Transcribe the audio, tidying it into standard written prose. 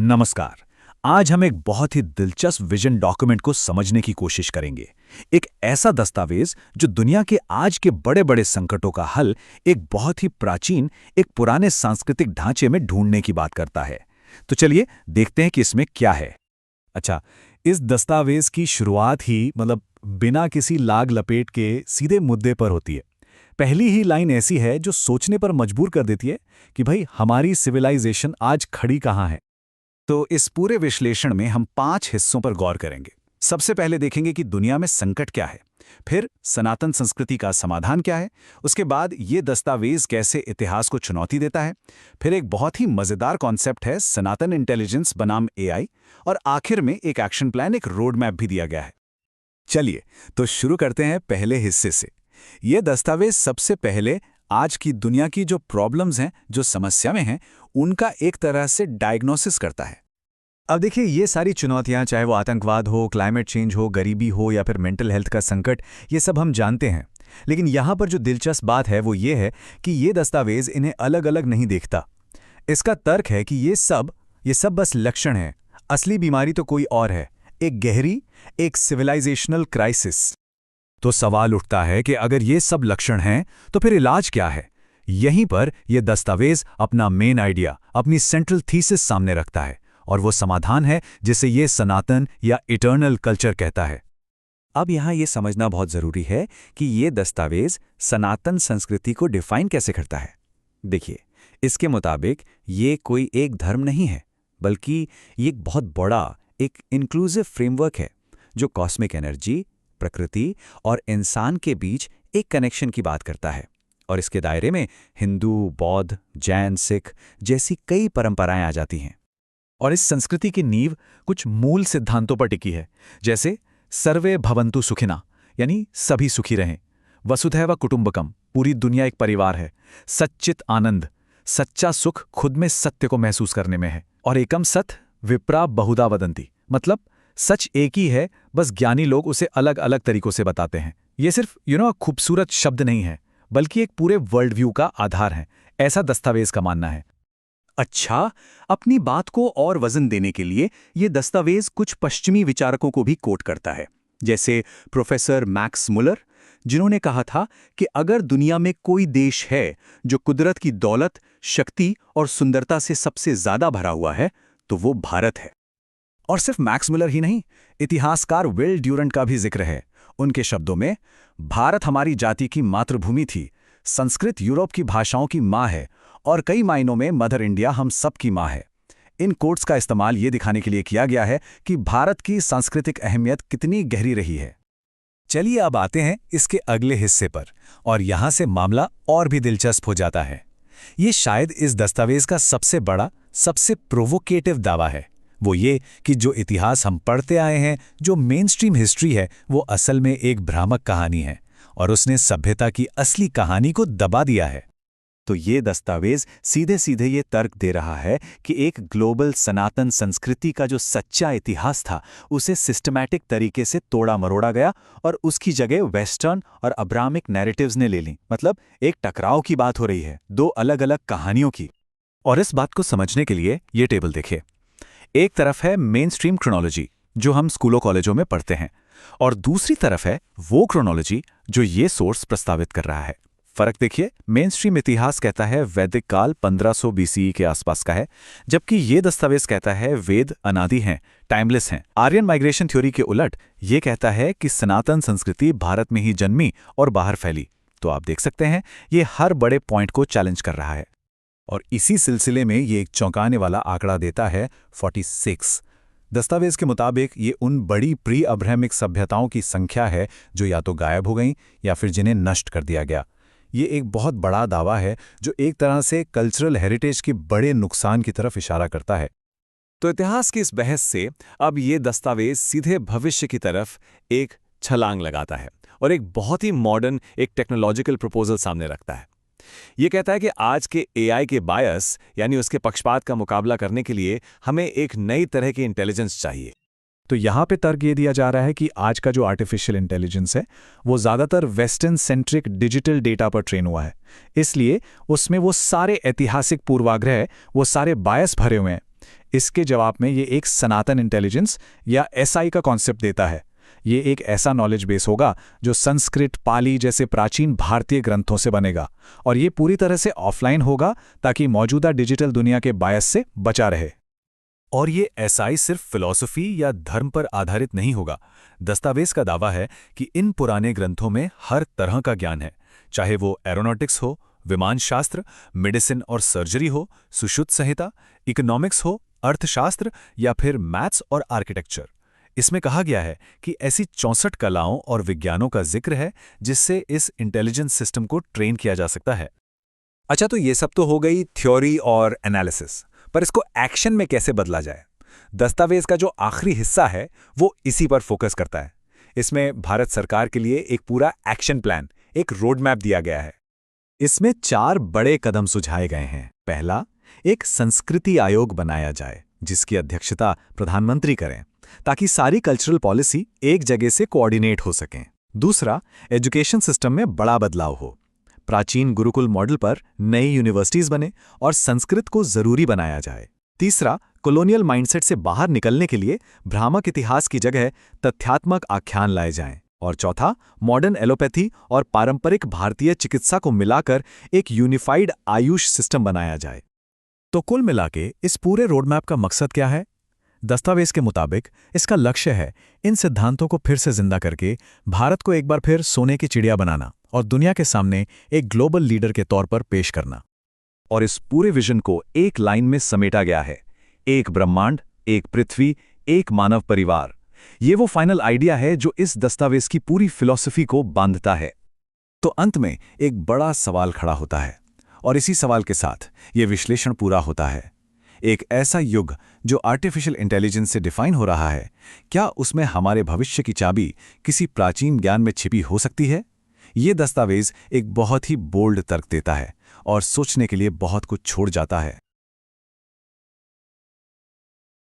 नमस्कार। आज हम एक बहुत ही दिलचस्प विजन डॉक्यूमेंट को समझने की कोशिश करेंगे। एक ऐसा दस्तावेज जो दुनिया के आज के बड़े-बड़े संकटों का हल एक बहुत ही प्राचीन, एक पुराने सांस्कृतिक ढांचे में ढूंढने की बात करता है। तो चलिए देखते हैं कि इसमें क्या है। अच्छा, इस दस्तावेज की शुरुआत ही बिना किसी लाग लपेट के सीधे मुद्दे पर होती है। पहली ही लाइन ऐसी है जो सोचने पर मजबूर कर देती है कि भाई हमारी सिविलाइजेशन आज खड़ी कहाँ है। तो इस पूरे विश्लेषण में हम 5 हिस्सों पर गौर करेंगे। सबसे पहले देखेंगे कि दुनिया में संकट क्या है, फिर सनातन संस्कृति का समाधान क्या है, उसके बाद ये दस्तावेज कैसे इतिहास को चुनौती देता है, फिर एक बहुत ही मजेदार कॉन्सेप्ट है सनातन इंटेलिजेंस बनाम एआई, और आखिर में एक एक्शन प्लान, एक रोड मैप भी दिया गया है। चलिए तो शुरू करते हैं पहले हिस्से से। ये दस्तावेज सबसे पहले आज की दुनिया की जो प्रॉब्लम्स हैं, जो समस्या में हैं, उनका एक तरह से डायग्नोसिस करता है। अब देखिए, ये सारी चुनौतियां, चाहे वो आतंकवाद हो, क्लाइमेट चेंज हो, गरीबी हो या फिर मेंटल हेल्थ का संकट, ये सब हम जानते हैं। लेकिन यहाँ पर जो दिलचस्प बात है वो ये है कि ये दस्तावेज इन्हें अलग अलग नहीं देखता। इसका तर्क है कि ये सब बस लक्षण हैं। असली बीमारी तो कोई और है, एक गहरी, एक सिविलाइजेशनल क्राइसिस। तो सवाल उठता है कि अगर ये सब लक्षण हैं तो फिर इलाज क्या है। यहीं पर यह दस्तावेज अपना मेन आइडिया, अपनी सेंट्रल थीसिस सामने रखता है, और वो समाधान है जिसे ये सनातन या इटर्नल कल्चर कहता है। अब यहाँ ये समझना बहुत ज़रूरी है कि ये दस्तावेज सनातन संस्कृति को डिफाइन कैसे करता है। देखिए, इसके मुताबिक ये कोई एक धर्म नहीं है, बल्कि ये एक बहुत बड़ा, एक इंक्लूसिव फ्रेमवर्क है जो कॉस्मिक एनर्जी, प्रकृति और इंसान के बीच एक कनेक्शन की बात करता है। और इसके दायरे में हिंदू, बौद्ध, जैन, सिख जैसी कई परंपराएं आ जाती हैं। और इस संस्कृति की नींव कुछ मूल सिद्धांतों पर टिकी है, जैसे सर्वे भवन्तु सुखिना, यानी सभी सुखी रहें, वसुधैव कुटुंबकम, पूरी दुनिया एक परिवार है, सच्चित आनंद, सच्चा सुख खुद में सत्य को महसूस करने में है, और एकम सत विप्रा बहुधा वदंती, मतलब सच एक ही है, बस ज्ञानी लोग उसे अलग अलग तरीकों से बताते हैं। ये सिर्फ खूबसूरत शब्द नहीं है, बल्कि एक पूरे वर्ल्ड व्यू का आधार है, ऐसा दस्तावेज का मानना है। अच्छा, अपनी बात को और वजन देने के लिए ये दस्तावेज कुछ पश्चिमी विचारकों को भी कोट करता है, जैसे प्रोफेसर मैक्स मुलर, जिन्होंने कहा था कि अगर दुनिया में कोई देश है जो कुदरत की दौलत, शक्ति और सुंदरता से सबसे ज्यादा भरा हुआ है, तो वो भारत है। और सिर्फ मैक्स मुलर ही नहीं, इतिहासकार विल ड्यूरेंट का भी जिक्र है। उनके शब्दों में, भारत हमारी जाति की मातृभूमि थी, संस्कृत यूरोप की भाषाओं की माँ है, और कई मायनों में मदर इंडिया हम सब की माँ है। इन कोट्स का इस्तेमाल ये दिखाने के लिए किया गया है कि भारत की सांस्कृतिक अहमियत कितनी गहरी रही है। चलिए अब आते हैं इसके अगले हिस्से पर, और यहाँ से मामला और भी दिलचस्प हो जाता है। ये शायद इस दस्तावेज का सबसे बड़ा, सबसे प्रोवोकेटिव दावा है। वो ये कि जो इतिहास हम पढ़ते आए हैं, जो मेनस्ट्रीम हिस्ट्री है, वो असल में एक भ्रामक कहानी है, और उसने सभ्यता की असली कहानी को दबा दिया है। तो ये दस्तावेज सीधे सीधे ये तर्क दे रहा है कि एक ग्लोबल सनातन संस्कृति का जो सच्चा इतिहास था, उसे सिस्टमैटिक तरीके से तोड़ा मरोड़ा गया, और उसकी जगह वेस्टर्न और अब्राहमिक नैरेटिव्स ने ले ली। मतलब एक टकराव की बात हो रही है, दो अलग अलग कहानियों की। और इस बात को समझने के लिए ये टेबल देखिए। एक तरफ है मेन स्ट्रीम क्रोनोलॉजी, जो हम स्कूलों कॉलेजों में पढ़ते हैं, और दूसरी तरफ है वो क्रोनोलॉजी जो ये सोर्स प्रस्तावित कर रहा है। फर्क देखिए, मेन स्ट्रीम इतिहास कहता है वैदिक काल 1500 बीसीई के आसपास का है, जबकि ये दस्तावेज कहता है वेद अनादि हैं, टाइमलेस हैं। आर्यन माइग्रेशन थ्योरी के उलट ये कहता है कि सनातन संस्कृति भारत में ही जन्मी और बाहर फैली। तो आप देख सकते हैं, ये हर बड़े पॉइंट को चैलेंज कर रहा है। और इसी सिलसिले में ये एक चौंकाने वाला आंकड़ा देता है 46। दस्तावेज के मुताबिक ये उन बड़ी प्री अब्राहमिक सभ्यताओं की संख्या है जो या तो गायब हो गईं या फिर जिन्हें नष्ट कर दिया गया। ये एक बहुत बड़ा दावा है जो एक तरह से कल्चरल हेरिटेज के बड़े नुकसान की तरफ इशारा करता है। तो इतिहास की इस बहस से अब ये दस्तावेज सीधे भविष्य की तरफ एक छलांग लगाता है, और एक बहुत ही मॉडर्न, एक टेक्नोलॉजिकल प्रपोजल सामने रखता है। ये कहता है कि आज के एआई के बायस, यानी उसके पक्षपात का मुकाबला करने के लिए हमें एक नई तरह की इंटेलिजेंस चाहिए। तो यहाँ पे तर्क ये दिया जा रहा है कि आज का जो आर्टिफिशियल इंटेलिजेंस है, वो ज़्यादातर वेस्टर्न सेंट्रिक डिजिटल डेटा पर ट्रेन हुआ है, इसलिए उसमें वो सारे ऐतिहासिक पूर्वाग्रह, वो सारे बायस भरे हुए हैं। इसके जवाब में ये एक सनातन इंटेलिजेंस या एसआई का कॉन्सेप्ट देता है। ये एक ऐसा नॉलेज बेस होगा जो संस्कृत, पाली जैसे प्राचीन भारतीय ग्रंथों से बनेगा, और ये पूरी तरह से ऑफलाइन होगा ताकि मौजूदा डिजिटल दुनिया के बायस से बचा रहे। और ये एसआई सिर्फ फिलॉसफी या धर्म पर आधारित नहीं होगा। दस्तावेज का दावा है कि इन पुराने ग्रंथों में हर तरह का ज्ञान है, चाहे वो एरोनॉटिक्स हो, विमान शास्त्र, मेडिसिन और सर्जरी हो, सुश्रुत संहिता, इकोनॉमिक्स हो, अर्थशास्त्र या फिर मैथ्स और आर्किटेक्चर। इसमें कहा गया है कि ऐसी 64 कलाओं और विज्ञानों का जिक्र है जिससे इस इंटेलिजेंस सिस्टम को ट्रेन किया जा सकता है। अच्छा, तो ये सब तो हो गई थ्योरी और एनालिसिस, पर इसको एक्शन में कैसे बदला जाए? दस्तावेज का जो आखिरी हिस्सा है वो इसी पर फोकस करता है। इसमें भारत सरकार के लिए एक पूरा एक्शन प्लान, एक रोड मैप दिया गया है। इसमें 4 बड़े कदम सुझाए गए हैं। पहला, एक संस्कृति आयोग बनाया जाए जिसकी अध्यक्षता प्रधानमंत्री करें, ताकि सारी कल्चरल पॉलिसी एक जगह से कोऑर्डिनेट हो सकें। दूसरा, एजुकेशन सिस्टम में बड़ा बदलाव हो। प्राचीन गुरुकुल मॉडल पर नई यूनिवर्सिटीज बने और संस्कृत को जरूरी बनाया जाए। तीसरा, कॉलोनियल माइंडसेट से बाहर निकलने के लिए भ्रामक इतिहास की जगह तथ्यात्मक आख्यान लाए जाएं। और चौथा, मॉडर्न एलोपैथी और पारंपरिक भारतीय चिकित्सा को मिलाकर एक यूनिफाइड आयुष सिस्टम बनाया जाए। तो कुल मिलाके इस पूरे रोडमैप का मकसद क्या है? दस्तावेज के मुताबिक इसका लक्ष्य है इन सिद्धांतों को फिर से जिंदा करके भारत को एक बार फिर सोने की चिड़िया बनाना और दुनिया के सामने एक ग्लोबल लीडर के तौर पर पेश करना। और इस पूरे विजन को एक लाइन में समेटा गया है: एक ब्रह्मांड, एक पृथ्वी, एक मानव परिवार। ये वो फाइनल आइडिया है जो इस दस्तावेज की पूरी फिलॉसफी को बांधता है। तो अंत में एक बड़ा सवाल खड़ा होता है, और इसी सवाल के साथ ये विश्लेषण पूरा होता है। एक ऐसा युग जो आर्टिफिशियल इंटेलिजेंस से डिफाइन हो रहा है, क्या उसमें हमारे भविष्य की चाबी किसी प्राचीन ज्ञान में छिपी हो सकती है? ये दस्तावेज एक बहुत ही बोल्ड तर्क देता है और सोचने के लिए बहुत कुछ छोड़ जाता है।